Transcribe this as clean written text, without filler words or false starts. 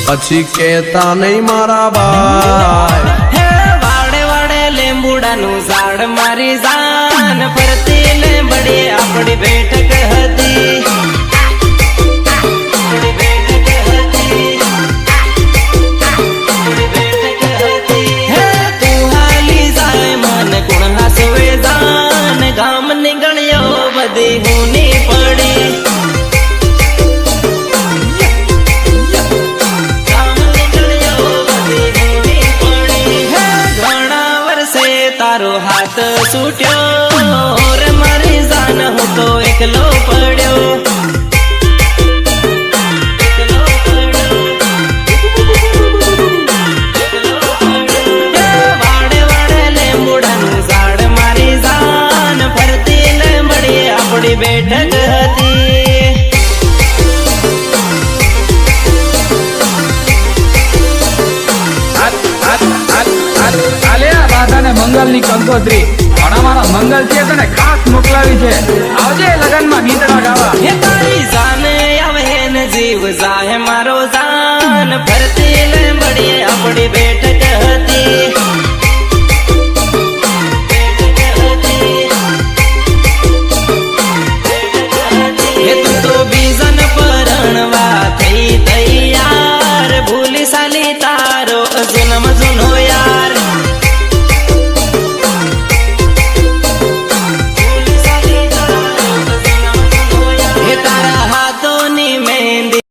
પછી કેતા નહીં મારા ભાઈ હે વાડે વાડે લીંબુડાનું ઝાડ મારી જાન ફરતી લીંબડી આપણી બેઠક હતી ગામ નીકળ્યો બધી હુની પડી ગામ નીકળ્યો બધી હુની પડી ઘણા વર્ષે તારો હાથ છૂટ્યો રે મારી જાન હું તો એકલો પડ્યો વાડે વાડે લીંબુડાનું ઝાડ મારી જાન ફરતી લીંબડી આપણી બેઠક હતી મંગલ ની કંકોત્રી પણ અમારા મંગલ છે તને ખાસ મોકલાવી છે આવજે લગન